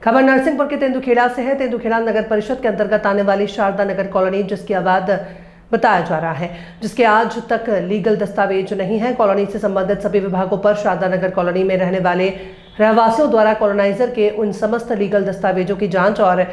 खबर नरसिंहपुर के तेंदुखेड़ा से है। तेंदुखेड़ा नगर परिषद के अंतर्गत आने वाली शारदा नगर कॉलोनी, जिसकी आबाद बताया जा रहा है, जिसके आज तक लीगल दस्तावेज नहीं है। कॉलोनी से संबंधित सभी विभागों पर शारदा नगर कॉलोनी में रहने वाले रहवासियों द्वारा कॉलोनाइजर के उन समस्त लीगल दस्तावेजों की जांच और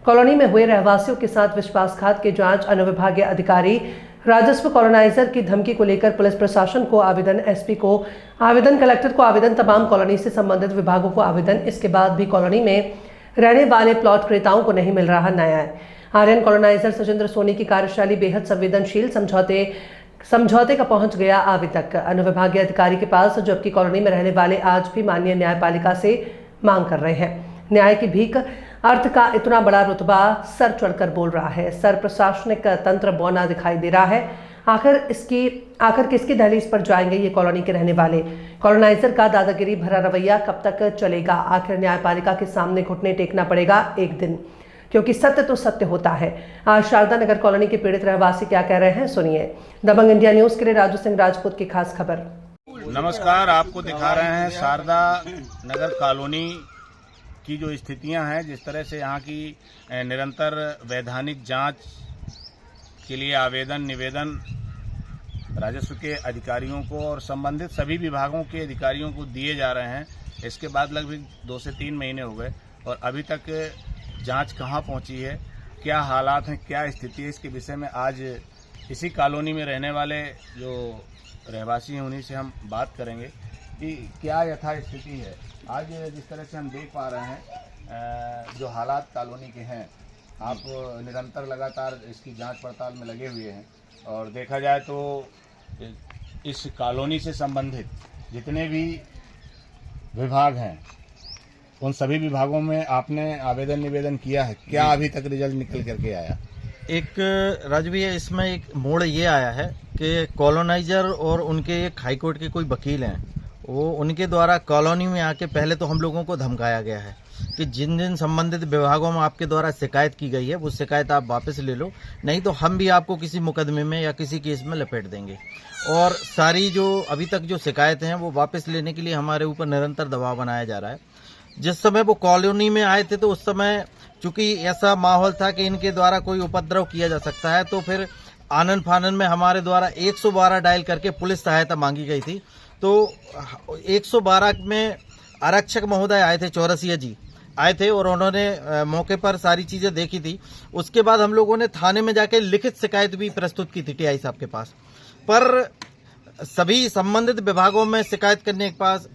कॉलोनी में हुए रहवासियों के साथ विश्वासघात की जांच अनुविभागीय अधिकारी राजस्व कॉलोनाइजर की धमकी को लेकर पुलिस प्रशासन को आवेदन, एसपी को आवेदन, कलेक्टर को आवेदन, तमाम कॉलोनी से संबंधित विभागों को आवेदन। इसके बाद भी कॉलोनी में रहने वाले प्लॉट क्रेताओं को नहीं मिल रहा न्याय। आर्यन कॉलोनाइजर सचिंद्र सोनी की कार्यशैली बेहद संवेदनशील, समझौते का पहुंच गया आवेदक अनुविभागीय अधिकारी के पास, जबकि कॉलोनी में रहने वाले आज भी माननीय न्यायपालिका से मांग कर रहे हैं। न्याय की भीख अर्थ का इतना बड़ा रुतबा सर चढ़कर बोल रहा है। सर प्रशासनिक तंत्र बौना दिखाई दे रहा है। आखिर किसकी दहलीज पर जाएंगे ये कॉलोनी के रहने वाले? कॉलोनाइजर का दादागिरी भरा रवैया कब तक चलेगा? आखिर न्यायपालिका के सामने घुटने टेकना पड़ेगा एक दिन, क्योंकि सत्य तो सत्य होता है। आज शारदा नगर कॉलोनी के पीड़ित रहवासी क्या कह रहे हैं, सुनिए। दबंग इंडिया न्यूज के लिए राजू सिंह राजपूत की खास खबर। नमस्कार, आपको दिखा रहे हैं शारदा नगर कॉलोनी की जो स्थितियां हैं, जिस तरह से यहाँ की निरंतर वैधानिक जांच के लिए आवेदन, निवेदन राजस्व के अधिकारियों को और संबंधित सभी विभागों के अधिकारियों को दिए जा रहे हैं। इसके बाद लगभग 2 से 3 महीने हो गए और अभी तक जांच कहां पहुंची है, क्या हालात हैं, क्या स्थिति है, इसके विषय में आज इसी कॉलोनी में रहने वाले जो रहवासी हैं उन्हीं से हम बात करेंगे कि क्या यथा स्थिति है। आज जिस तरह से हम देख पा रहे हैं जो हालात कॉलोनी के हैं, आप निरंतर लगातार इसकी जांच पड़ताल में लगे हुए हैं और देखा जाए तो इस कॉलोनी से संबंधित जितने भी विभाग हैं उन सभी विभागों में आपने आवेदन निवेदन किया है, क्या अभी तक रिजल्ट निकल करके आया? एक राजवी है, इसमें एक मोड़ ये आया है कि कॉलोनाइजर और उनके एक हाईकोर्ट के कोई वकील हैं, वो उनके द्वारा कॉलोनी में आके पहले तो हम लोगों को धमकाया गया है कि जिन जिन संबंधित विभागों में आपके द्वारा शिकायत की गई है वो शिकायत आप वापस ले लो, नहीं तो हम भी आपको किसी मुकदमे में या किसी केस में लपेट देंगे। और सारी जो अभी तक जो शिकायतें हैं वो वापस लेने के लिए हमारे ऊपर निरंतर दबाव बनाया जा रहा है। जिस समय वो कॉलोनी में आए थे तो उस समय चूंकि ऐसा माहौल था कि इनके द्वारा कोई उपद्रव किया जा सकता है, तो फिर आनन फानन में हमारे द्वारा 112 डायल करके पुलिस सहायता मांगी गई थी। तो 112 में आरक्षक महोदय आए थे, चौरसिया जी आए थे और उन्होंने मौके पर सारी चीजें देखी थी। उसके बाद हम लोगों ने थाने में जाके लिखित शिकायत भी प्रस्तुत की थी टीआई साहब के पास, पर सभी संबंधित विभागों में शिकायत करने के पास,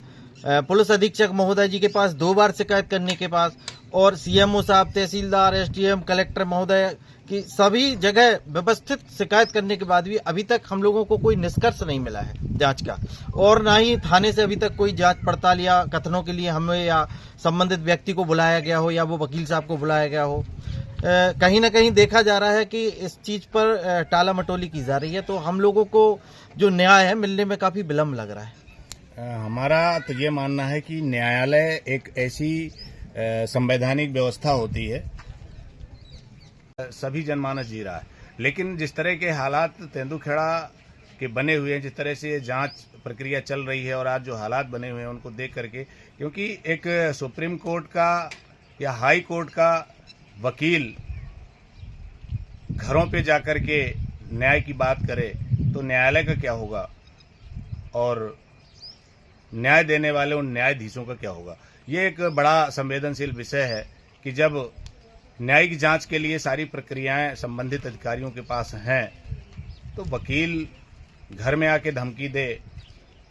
पुलिस अधीक्षक महोदय जी के पास 2 बार शिकायत करने के पास और सीएमओ साहब, तहसीलदार, एसडीएम, कलेक्टर महोदय की सभी जगह व्यवस्थित शिकायत करने के बाद भी अभी तक हम लोगों को कोई निष्कर्ष नहीं मिला है जांच का, और ना ही थाने से अभी तक कोई जांच पड़ताल या कथनों के लिए हमें या संबंधित व्यक्ति को बुलाया गया हो या वो वकील साहब को बुलाया गया हो। कहीं ना कहीं देखा जा रहा है कि इस चीज पर टाला मटोली की जा रही है, तो हम लोगों को जो न्याय है मिलने में काफी विलम्ब लग रहा है। हमारा तो ये मानना है कि न्यायालय एक ऐसी संवैधानिक व्यवस्था होती है, सभी जनमानस जी रहा है, लेकिन जिस तरह के हालात तेंदुखेड़ा के बने हुए हैं, जिस तरह से ये जांच प्रक्रिया चल रही है और आज जो हालात बने हुए हैं उनको देख करके, क्योंकि एक सुप्रीम कोर्ट का या हाई कोर्ट का वकील घरों पे जाकर के न्याय की बात करे तो न्यायालय का क्या होगा और न्याय देने वाले उन न्यायाधीशों का क्या होगा। ये एक बड़ा संवेदनशील विषय है कि जब न्यायिक जांच के लिए सारी प्रक्रियाएं संबंधित अधिकारियों के पास हैं तो वकील घर में आके धमकी दे,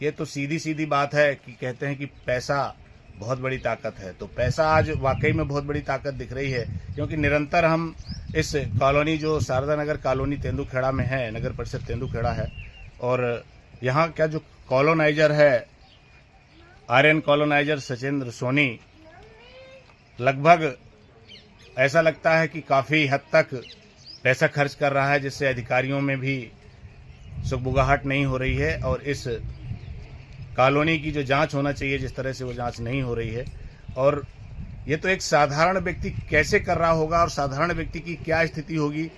ये तो सीधी सीधी बात है कि कहते हैं कि पैसा बहुत बड़ी ताकत है। तो पैसा आज वाकई में बहुत बड़ी ताकत दिख रही है, क्योंकि निरंतर हम इस कॉलोनी जो शारदा नगर कॉलोनी तेंदुखेड़ा में है, नगर परिषद तेंदुखेड़ा है, और यहाँ का जो कॉलोनाइजर है आर्यन कॉलोनाइजर सचिंद्र सोनी, लगभग ऐसा लगता है कि काफी हद तक पैसा खर्च कर रहा है, जिससे अधिकारियों में भी सुगबुगाहट नहीं हो रही है और इस कॉलोनी की जो जांच होना चाहिए जिस तरह से वो जांच नहीं हो रही है। और ये तो एक साधारण व्यक्ति कैसे कर रहा होगा और साधारण व्यक्ति की क्या स्थिति होगी,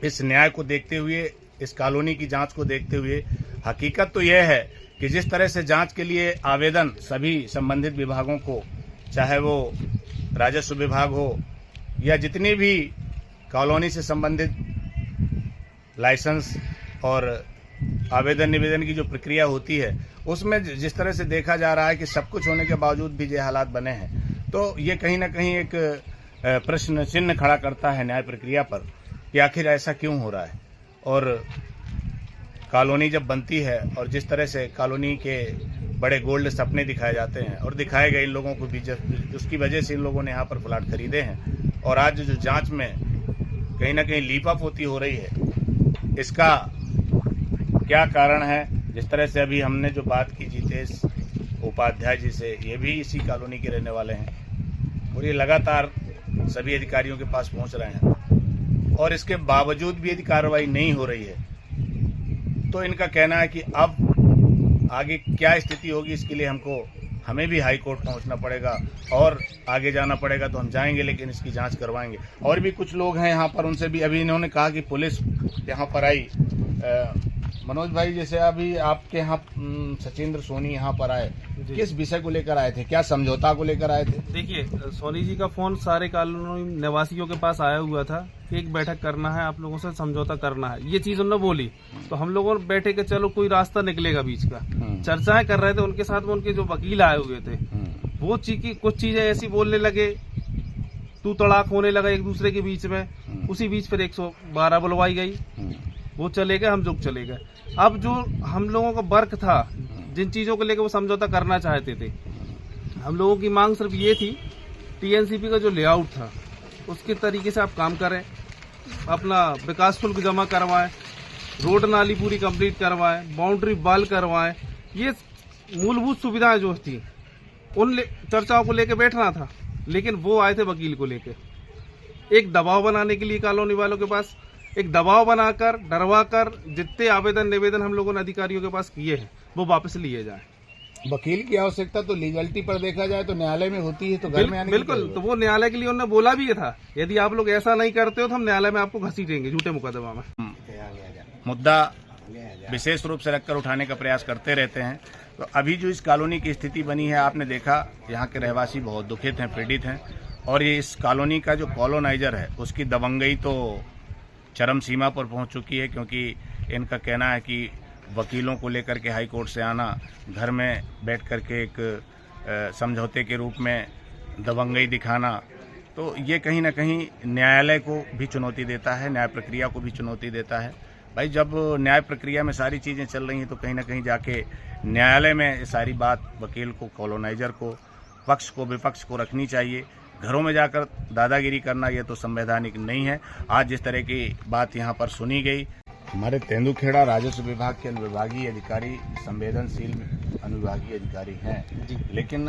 इस न्याय को देखते हुए, इस कॉलोनी की जांच को देखते हुए हकीकत तो यह है कि जिस तरह से जांच के लिए आवेदन सभी संबंधित विभागों को, चाहे वो राजस्व विभाग हो या जितनी भी कॉलोनी से संबंधित लाइसेंस और आवेदन निवेदन की जो प्रक्रिया होती है, उसमें जिस तरह से देखा जा रहा है कि सब कुछ होने के बावजूद भी ये हालात बने हैं, तो ये कहीं ना कहीं एक प्रश्न चिन्ह खड़ा करता है न्याय प्रक्रिया पर कि आखिर ऐसा क्यों हो रहा है। और कॉलोनी जब बनती है और जिस तरह से कॉलोनी के बड़े गोल्ड सपने दिखाए जाते हैं और दिखाए गए इन लोगों को भी, उसकी वजह से इन लोगों ने यहाँ पर प्लाट खरीदे हैं और आज जो जांच में कहीं ना कहीं लीपापोती हो रही है, इसका क्या कारण है। जिस तरह से अभी हमने जो बात की जितेश उपाध्याय जी से, ये भी इसी कॉलोनी के रहने वाले हैं और ये लगातार सभी अधिकारियों के पास पहुंच रहे हैं और इसके बावजूद भी यदि कार्रवाई नहीं हो रही है तो इनका कहना है कि अब आगे क्या स्थिति होगी, इसके लिए हमें भी हाई कोर्ट पहुंचना पड़ेगा और आगे जाना पड़ेगा। तो हम जाएंगे लेकिन इसकी जांच करवाएंगे। और भी कुछ लोग हैं यहाँ पर, उनसे भी अभी इन्होंने कहा कि पुलिस यहाँ पर आई। मनोज भाई, जैसे अभी आपके यहाँ सचिंद्र सोनी यहाँ पर आए, किस विषय को लेकर आए थे, क्या समझौता को लेकर आए थे? देखिए, सोनी जी का फोन सारे कॉलोनी निवासियों के पास आया हुआ था कि एक बैठक करना है, आप लोगों से समझौता करना है, ये चीज उन्होंने बोली। तो हम लोगों ने बैठे के चलो कोई रास्ता निकलेगा बीच का, चर्चाएं कर रहे थे। उनके साथ में उनके जो वकील आए हुए थे वो कुछ चीजें ऐसी बोलने लगे, तू तड़ाक होने लगा एक दूसरे के बीच में। उसी बीच फिर 112 बुलवाई गई, वो चले गए, हम लोग चले गए। अब जो हम लोगों का वर्क था, जिन चीजों को लेकर वो समझौता करना चाहते थे, हम लोगों की मांग सिर्फ ये थी, टीएनसीपी का जो लेआउट था उसके तरीके से आप काम करें, अपना विकास शुल्क जमा करवाएं, रोड नाली पूरी कंप्लीट करवाएं, बाउंड्री वाल करवाएं। ये मूलभूत सुविधाएं जो थी उन चर्चाओं को लेकर बैठना था, लेकिन वो आए थे वकील को लेकर एक दबाव बनाने के लिए कॉलोनी वालों के पास, एक दबाव बनाकर डरवाकर जितने आवेदन निवेदन हम लोगों ने अधिकारियों के पास किए हैं वो वापस लिए जाएं। वकील की आवश्यकता तो लीगलिटी पर देखा जाए तो न्यायालय में होती है, तो घर में आने बिल्कुल, तो वो न्यायालय के लिए उन्होंने बोला भी था, यदि आप लोग ऐसा नहीं करते हो तो हम न्यायालय में आपको घसीटेंगे झूठे मुकदमा में। मुद्दा विशेष रूप से रखकर उठाने का प्रयास करते रहते हैं। तो अभी जो इस कॉलोनी की स्थिति बनी है, आपने देखा यहाँ के रहवासी बहुत दुखित हैं, पीड़ित हैं और ये इस कॉलोनी का जो कॉलोनाइजर है उसकी दबंगई तो चरम सीमा पर पहुंच चुकी है, क्योंकि इनका कहना है कि वकीलों को लेकर के हाई कोर्ट से आना, घर में बैठ कर के एक समझौते के रूप में दबंगई दिखाना, तो ये कहीं ना कहीं न्यायालय को भी चुनौती देता है, न्याय प्रक्रिया को भी चुनौती देता है। भाई, जब न्याय प्रक्रिया में सारी चीज़ें चल रही हैं तो कहीं ना कहीं जाके न्यायालय में सारी बात वकील को, कॉलोनाइजर को, पक्ष को, विपक्ष को रखनी चाहिए। घरों में जाकर दादागिरी करना ये तो संवैधानिक नहीं है। आज जिस तरह की बात यहाँ पर सुनी गई, हमारे तेंदुखेड़ा राजस्व विभाग के अनुविभागीय अधिकारी संवेदनशील अनुविभागीय अधिकारी हैं, लेकिन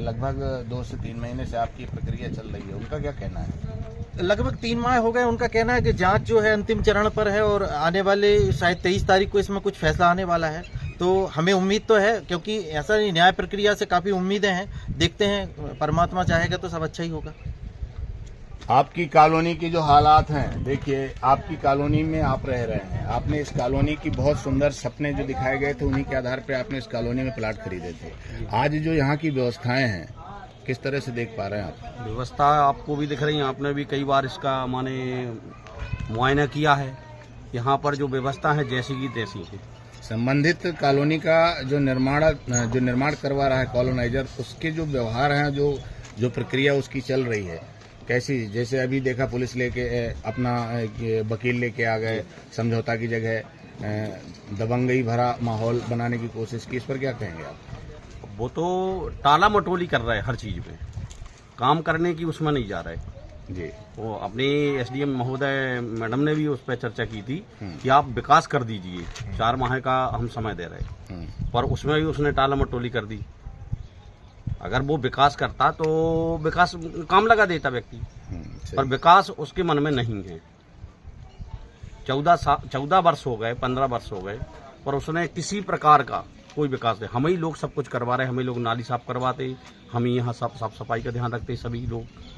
लगभग 2 से 3 महीने से आपकी प्रक्रिया चल रही है, उनका क्या कहना है? लगभग 3 माह हो गए। उनका कहना है कि जांच जो है अंतिम चरण पर है और आने वाले शायद 23 तारीख को इसमें कुछ फैसला आने वाला है। तो हमें उम्मीद तो है, क्योंकि ऐसा नहीं, न्याय प्रक्रिया से काफी उम्मीदें हैं। देखते हैं, परमात्मा चाहेगा तो सब अच्छा ही होगा। आपकी कॉलोनी की जो हालात हैं, देखिए, आपकी कॉलोनी में आप रह रहे हैं, आपने इस कॉलोनी की बहुत सुंदर सपने जो दिखाए गए थे उन्हीं के आधार पे आपने इस कॉलोनी में प्लाट खरीदे थे। आज जो यहाँ की व्यवस्थाएं हैं, किस तरह से देख पा रहे हैं आप? व्यवस्था आपको भी दिख रही है, आपने भी कई बार इसका माने मुआयना किया है। यहाँ पर जो व्यवस्था है जैसी की तैसी है। संबंधित कॉलोनी का जो निर्माण करवा रहा है कॉलोनाइजर, उसके जो व्यवहार हैं, जो प्रक्रिया उसकी चल रही है, कैसी? जैसे अभी देखा, पुलिस लेके अपना वकील लेके आ गए, समझौता की जगह दबंगई भरा माहौल बनाने की कोशिश की, इस पर क्या कहेंगे आप? वो तो टाला मटोली कर रहा है, हर चीज में काम करने की उसमें नहीं जा रहा है जी। वो अपने एसडीएम महोदय मैडम ने भी उस पर चर्चा की थी कि आप विकास कर दीजिए, 4 माह का हम समय दे रहे हैं, पर उसमें भी उसने टाला मटोली कर दी। अगर वो विकास करता तो विकास काम लगा देता व्यक्ति, पर विकास उसके मन में नहीं है। 14 वर्ष हो गए, 15 वर्ष हो गए, पर उसने किसी प्रकार का कोई विकास नहीं। हम ही लोग सब कुछ करवा रहे, हम ही लोग नाली साफ करवाते, हम ही यहाँ साफ सफाई का ध्यान रखते, सभी लोग।